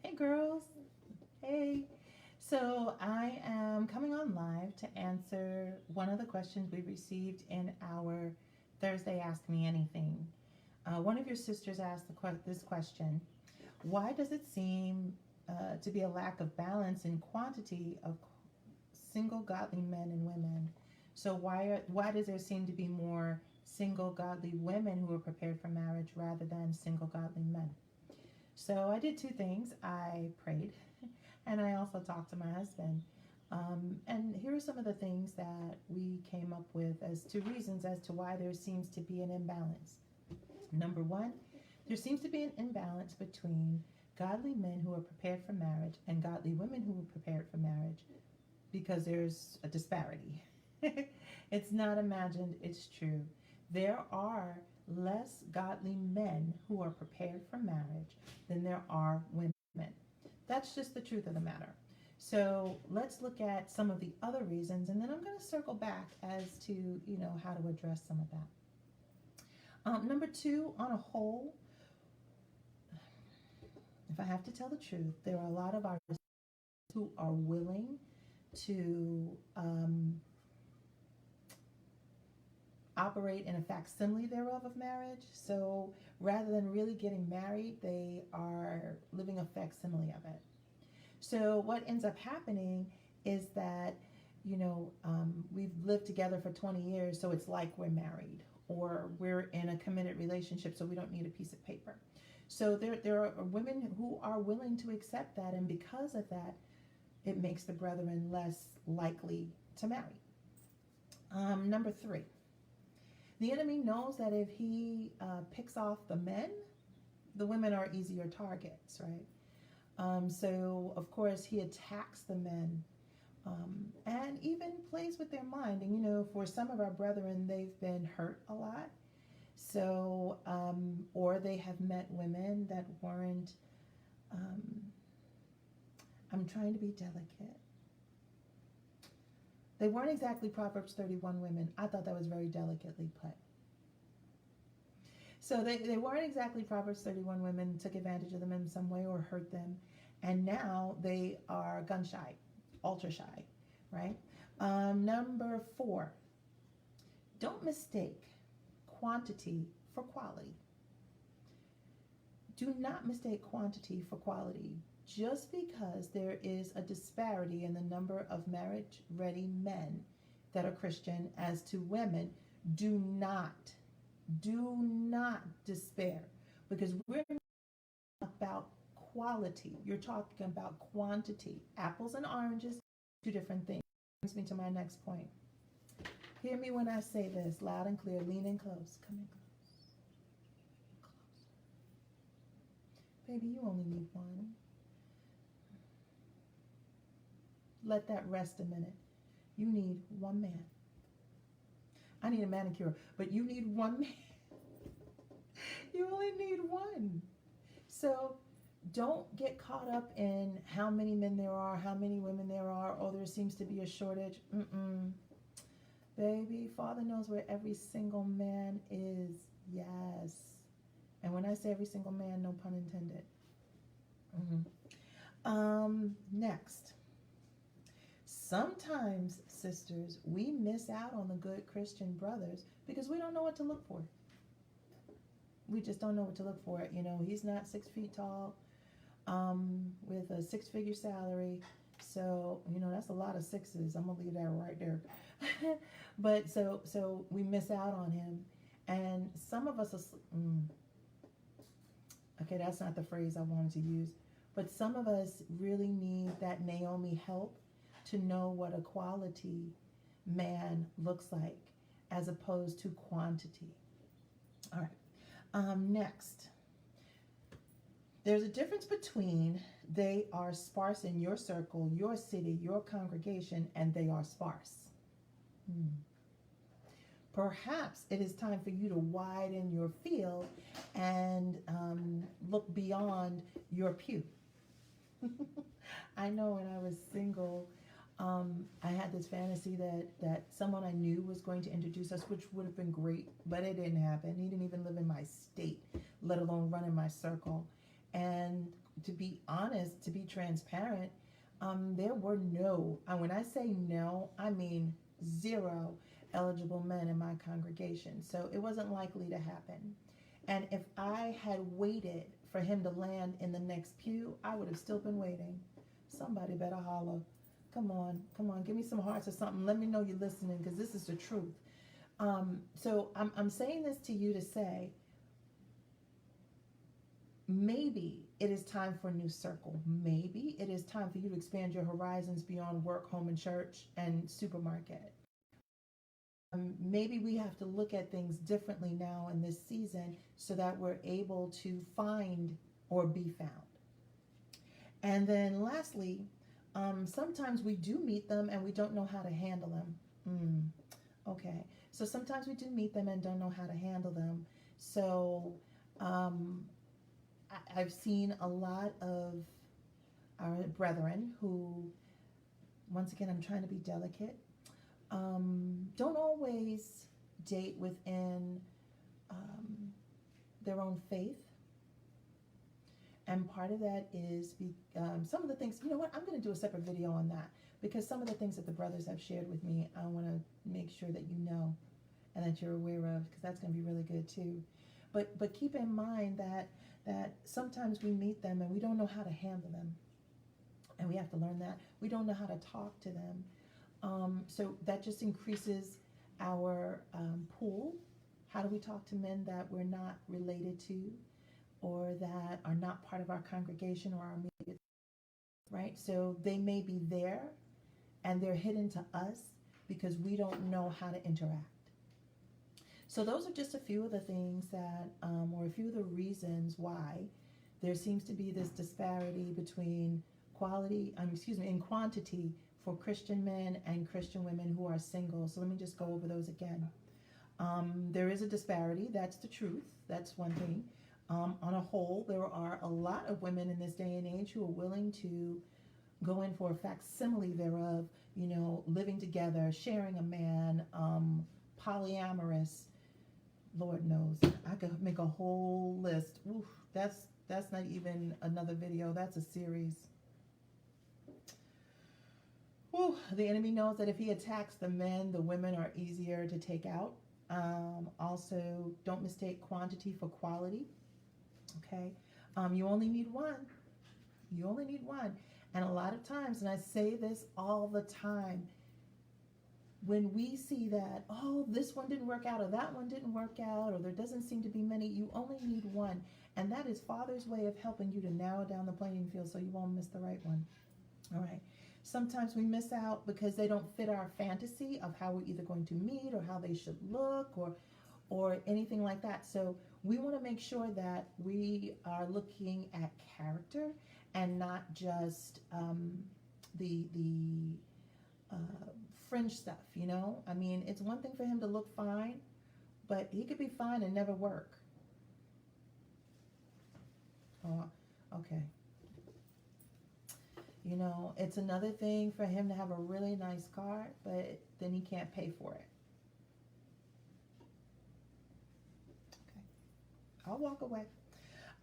Hey girls. Hey. So I am coming on live to answer one of the questions we received in our Thursday Ask Me Anything. One of your sisters asked this question: why does it seem to be a lack of balance in quantity of single godly men and women? So why does there seem to be more single godly women who are prepared for marriage rather than single godly men? So I did two things. I prayed and I also talked to my husband. And here are some of the things that we came up with as to reasons as to why there seems to be an imbalance. Number one, there seems to be an imbalance between godly men who are prepared for marriage and godly women who are prepared for marriage because there's a disparity. It's not imagined, it's true. There are less godly men who are prepared for marriage than there are women. That's just the truth of the matter. So let's look at some of the other reasons, and then I'm going to circle back as to how to address some of that. Number two, on a whole, if I have to tell the truth, there are a lot of our who are willing to operate in a facsimile thereof of marriage. So rather than really getting married, they are living a facsimile of it. So what ends up happening is that, we've lived together for 20 years, so it's like we're married, or we're in a committed relationship, so we don't need a piece of paper. So there are women who are willing to accept that, and because of that, it makes the brethren less likely to marry. Number three, the enemy knows that if he picks off the men, the women are easier targets, right? So, of course, he attacks the men and even plays with their mind. And, for some of our brethren, they've been hurt a lot. So, or they have met women that weren't, I'm trying to be delicate. They weren't exactly Proverbs 31 women. I thought that was very delicately put. So they weren't exactly Proverbs 31 women, took advantage of them in some way or hurt them. And now they are gun shy, ultra shy, right? Number four, don't mistake quantity for quality. Do not mistake quantity for quality. Just because there is a disparity in the number of marriage-ready men that are Christian as to women, do not despair, because we're about quality. You're talking about quantity. Apples and oranges, two different things. Brings me to my next point. Hear me when I say this, loud and clear. Lean in close. Come in close. Closer. Baby, you only need one. Let that rest a minute. You need one man. I need a manicure, but you need one man. You only need one. So don't get caught up in how many men there are, how many women there are. Oh, there seems to be a shortage. Baby, Father knows where every single man is. Yes. And when I say every single man, no pun intended. Next. Sometimes, sisters, we miss out on the good Christian brothers because we don't know what to look for. We just don't know what to look for. He's not 6 feet tall with a six-figure salary. So, that's a lot of sixes. I'm going to leave that right there. But so we miss out on him. And some of us are, okay, that's not the phrase I wanted to use. But some of us really need that Naomi help to know what a quality man looks like as opposed to quantity. All right. Next. There's a difference between they are sparse in your circle, your city, your congregation, and they are sparse. Perhaps it is time for you to widen your field and look beyond your pew. I know when I was single, I had this fantasy that someone I knew was going to introduce us, which would have been great, but it didn't happen. He didn't even live in my state, let alone run in my circle. And to be honest, to be transparent, there were when I say no, I mean zero eligible men in my congregation. So it wasn't likely to happen. And if I had waited for him to land in the next pew, I would have still been waiting. Somebody better holler. Come on, give me some hearts or something. Let me know you're listening, because this is the truth. So I'm saying this to you to say, maybe it is time for a new circle. Maybe it is time for you to expand your horizons beyond work, home, and church and supermarket. Maybe we have to look at things differently now in this season so that we're able to find or be found. And then lastly, sometimes we do meet them and we don't know how to handle them. Okay, so sometimes we do meet them and don't know how to handle them. So I've seen a lot of our brethren who, once again, I'm trying to be delicate, don't always date within their own faith. And part of that is some of the things, you know what, I'm going to do a separate video on that, because some of the things that the brothers have shared with me, I want to make sure that you know and that you're aware of, because that's going to be really good too. But keep in mind that sometimes we meet them and we don't know how to handle them. And we have to learn that. We don't know how to talk to them. So that just increases our pool. How do we talk to men that we're not related to, or that are not part of our congregation or our immediate, right? So they may be there and they're hidden to us because we don't know how to interact. So those are just a few of the things that, or a few of the reasons why there seems to be this disparity between in quantity for Christian men and Christian women who are single. So let me just go over those again. There is a disparity. That's the truth. That's one thing. On a whole, there are a lot of women in this day and age who are willing to go in for a facsimile thereof, living together, sharing a man, polyamorous. Lord knows, I could make a whole list. Oof, that's not even another video. That's a series. Ooh, the enemy knows that if he attacks the men, the women are easier to take out. Also, don't mistake quantity for quality. Okay, you only need one. You only need one. And a lot of times, and I say this all the time, when we see that, oh, this one didn't work out, or that one didn't work out, or there doesn't seem to be many, you only need one. And that is Father's way of helping you to narrow down the playing field so you won't miss the right one. All right. Sometimes we miss out because they don't fit our fantasy of how we're either going to meet or how they should look or anything like that. So we want to make sure that we are looking at character and not just the fringe stuff, I mean, it's one thing for him to look fine, but he could be fine and never work. Oh, okay. It's another thing for him to have a really nice car, but then he can't pay for it. Okay. I'll walk away.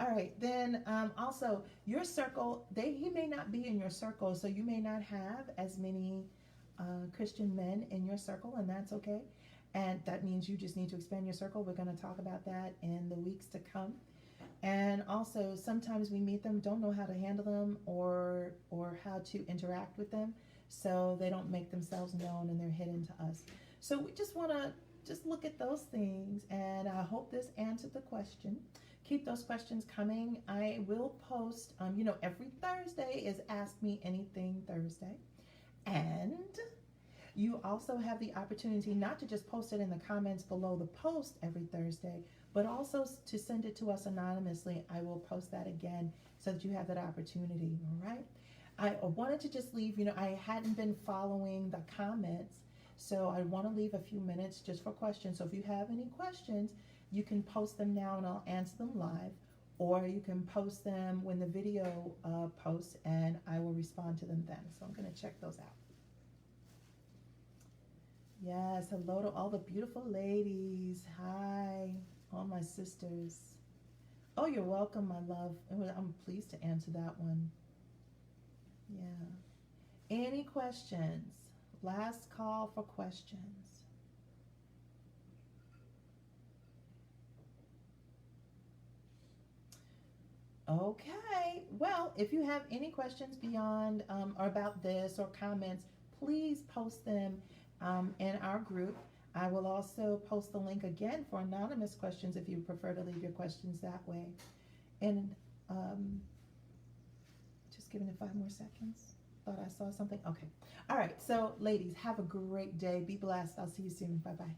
All right, then also your circle, he may not be in your circle, so you may not have as many Christian men in your circle, and that's okay. And that means you just need to expand your circle. We're going to talk about that in the weeks to come. And also, sometimes we meet them, don't know how to handle them or how to interact with them, so they don't make themselves known and they're hidden to us. So we just want to just look at those things, and I hope this answered the question. Keep those questions coming. I will post, every Thursday is Ask Me Anything Thursday. And you also have the opportunity not to just post it in the comments below the post every Thursday, but also to send it to us anonymously. I will post that again so that you have that opportunity, all right? I wanted to just leave, I hadn't been following the comments, so I want to leave a few minutes just for questions. So if you have any questions, you can post them now and I'll answer them live, or you can post them when the video posts and I will respond to them then. So I'm going to check those out. Yes, hello to all the beautiful ladies. Hi, all my sisters. Oh, you're welcome, my love. I'm pleased to answer that one. Yeah. Any questions? Last call for questions. Okay. Well, if you have any questions beyond or about this or comments, please post them in our group. I will also post the link again for anonymous questions if you prefer to leave your questions that way. And um, just giving it 5 more seconds. Thought I saw something. Okay. All right. So, ladies, have a great day. Be blessed. I'll see you soon. Bye bye.